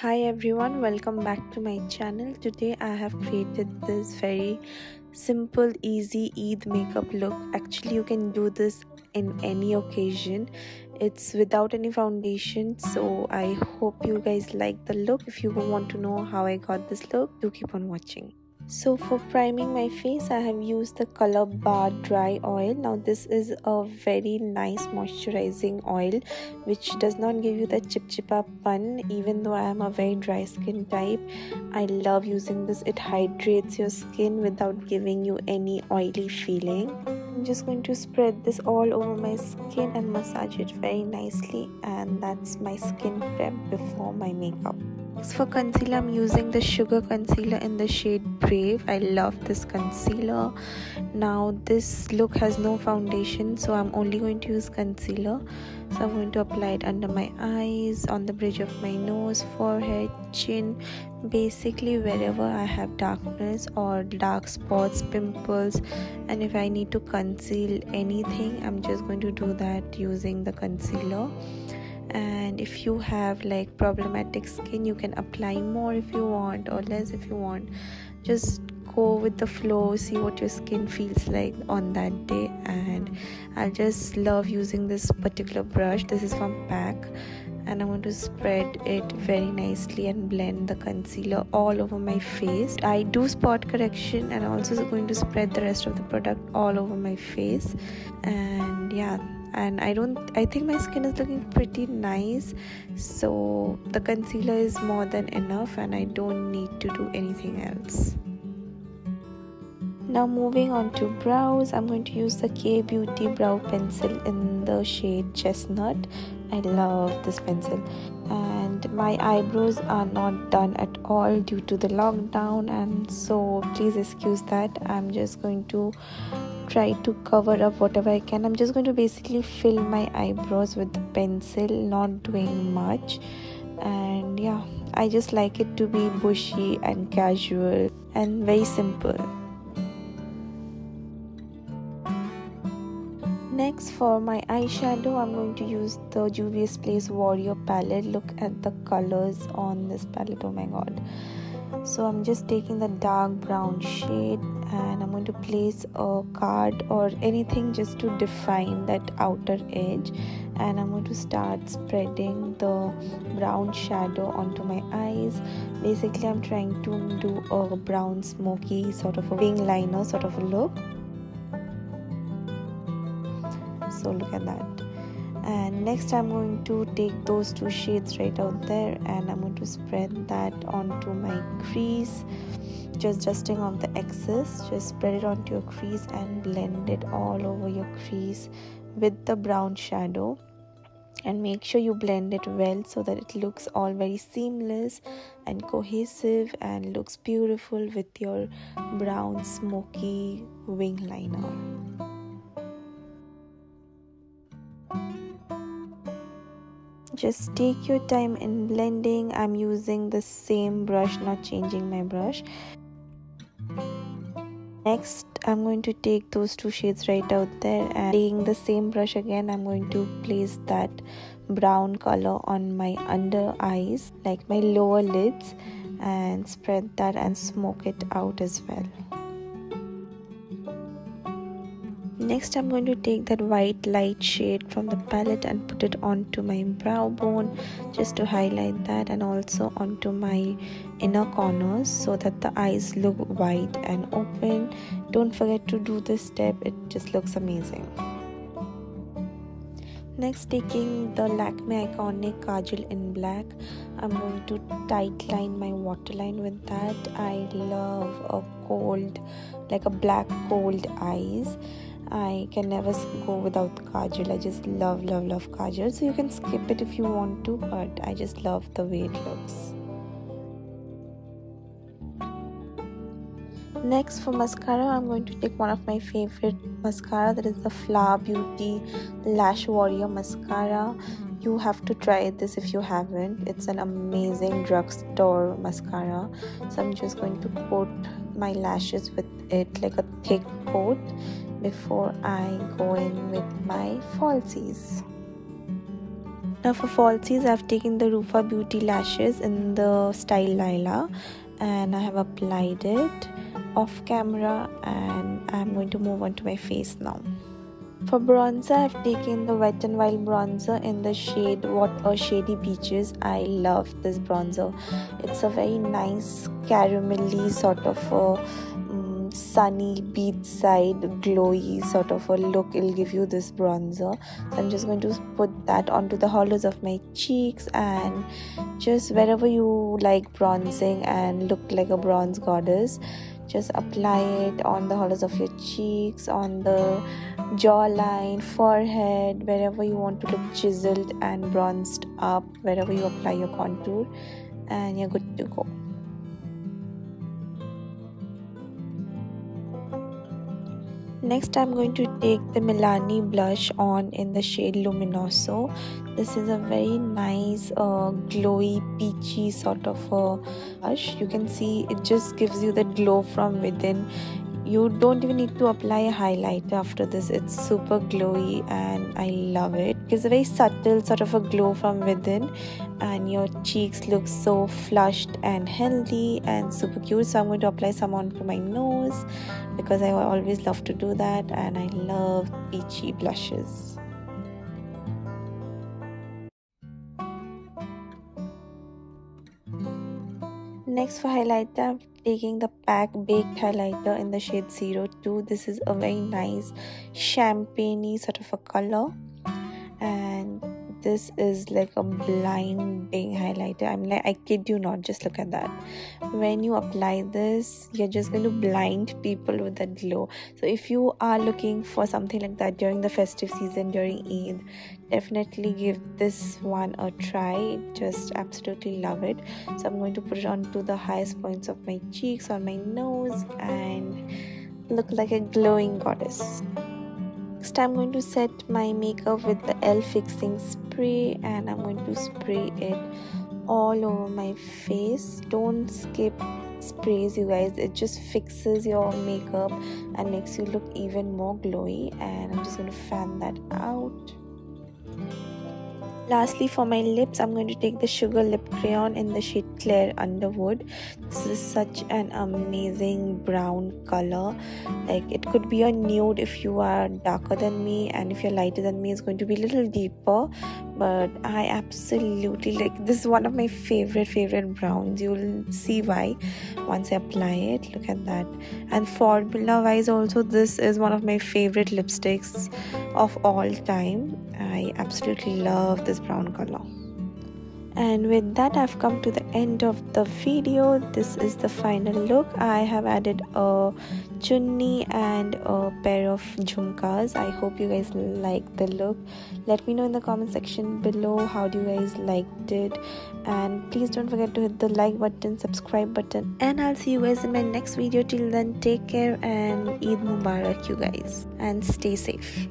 Hi everyone, welcome back to my channel. Today I have created this very simple, easy Eid makeup look. Actually, you can do this in any occasion. It's without any foundation, so I hope you guys like the look. If you want to know how I got this look, do keep on watching. So for priming my face, I have used the Colorbar dry oil. Now this is a very nice moisturizing oil which does not give you the chipchipa pun. Even though I am a very dry skin type, I love using this. It hydrates your skin without giving you any oily feeling. I'm just going to spread this all over my skin and massage it very nicely, and that's my skin prep before my makeup. Next, for concealer, I'm using the Sugar Concealer in the shade Brave. I love this concealer. Now this look has no foundation, so I'm only going to use concealer. So I'm going to apply it under my eyes, on the bridge of my nose, forehead, chin, basically wherever I have darkness or dark spots, pimples, and if I need to conceal anything, I'm just going to do that using the concealer. And if you have like problematic skin, you can apply more if you want or less if you want. Just go with the flow, see what your skin feels like on that day. And I just love using this particular brush. This is from PAC, and I'm going to spread it very nicely and blend the concealer all over my face. I do spot correction and also going to spread the rest of the product all over my face. And yeah, and I think my skin is looking pretty nice, so the concealer is more than enough and I don't need to do anything else. Now moving on to brows, I'm going to use the K Beauty brow pencil in the shade Chestnut. I love this pencil, and my eyebrows are not done at all due to the lockdown, and so please excuse that. I'm just going to try to cover up whatever I can. I'm just going to basically fill my eyebrows with the pencil, not doing much. And yeah, I just like it to be bushy and casual and very simple. Next, for my eyeshadow, I'm going to use the Juvius Place Warrior palette. Look at the colors on this palette, oh my god. So I'm just taking the dark brown shade and I'm going to place a card or anything just to define that outer edge, and I'm going to start spreading the brown shadow onto my eyes. Basically, I'm trying to do a brown smoky sort of a wing liner sort of a look. So look at that. And next I'm going to take those two shades right out there and I'm going to spread that onto my crease, just dusting off the excess. Just spread it onto your crease and blend it all over your crease with the brown shadow, and make sure you blend it well so that it looks all very seamless and cohesive and looks beautiful with your brown smoky wing liner. Just take your time in blending. I'm using the same brush, not changing my brush. Next, I'm going to take those two shades right out there and taking the same brush again, I'm going to place that brown color on my under eyes, like my lower lids, and spread that and smoke it out as well. Next, I'm going to take that white light shade from the palette and put it onto my brow bone just to highlight that, and also onto my inner corners so that the eyes look wide and open. Don't forget to do this step, it just looks amazing. Next, taking the Lakme Iconic Kajal in black, I'm going to tight line my waterline with that. I love a cold, like a black cold eyes. I can never go without Kajal. I just love Kajal. So you can skip it if you want to, but I just love the way it looks. Next, for mascara, I'm going to take one of my favorite mascara, that is the Flower Beauty Lash Warrior Mascara. You have to try this if you haven't. It's an amazing drugstore mascara. So I'm just going to coat my lashes with it, like a thick coat, before I go in with my falsies. Now for falsies, I've taken the Rufa Beauty lashes in the style LYLAH, and I have applied it off camera, and I'm going to move on to my face now. For bronzer, I've taken the Wet n Wild bronzer in the shade What a Shady Peaches. I love this bronzer. It's a very nice caramelly sort of a sunny beachside glowy sort of a look it'll give you, this bronzer. So I'm just going to put that onto the hollows of my cheeks, and just wherever you like bronzing and look like a bronze goddess, just apply it on the hollows of your cheeks, on the jawline, forehead, wherever you want to look chiseled and bronzed up, wherever you apply your contour, and you're good to go. Next, I'm going to take the Milani blush on in the shade Luminoso. This is a very nice glowy peachy sort of a blush. You can see it just gives you that glow from within. You don't even need to apply a highlighter after this. It's super glowy and I love it. It gives a very subtle sort of a glow from within, and your cheeks look so flushed and healthy and super cute. So I'm going to apply some onto my nose because I always love to do that, and I love peachy blushes. Next for highlighter, I'm taking the PAC Baked highlighter in the shade 02. This is a very nice champagne-y sort of a color, and this is like a blinding highlighter. I'm like, I kid you not, just look at that. When you apply this, you're just going to blind people with that glow. So if you are looking for something like that during the festive season, during Eid, definitely give this one a try. Just absolutely love it. So I'm going to put it onto the highest points of my cheeks, on my nose, and look like a glowing goddess. Next, I'm going to set my makeup with the L Fixing Spray, and I'm going to spray it all over my face. Don't skip sprays, you guys. It just fixes your makeup and makes you look even more glowy, and I'm just going to fan that out. Lastly, for my lips, I'm going to take the Sugar Lip Crayon in the shade Clair Underwood. This is such an amazing brown color. Like, it could be a nude if you are darker than me, and if you're lighter than me, it's going to be a little deeper. But I absolutely like this. Is one of my favorite browns. You'll see why once I apply it. Look at that. And formula wise also, this is one of my favorite lipsticks of all time. I absolutely love this brown color. And with that, I've come to the end of the video. This is the final look. I have added a chunni and a pair of jhumkas. I hope you guys like the look. Let me know in the comment section below how do you guys liked it, and please don't forget to hit the like button, subscribe button, and I'll see you guys in my next video. Till then, take care and Eid Mubarak, you guys, and stay safe.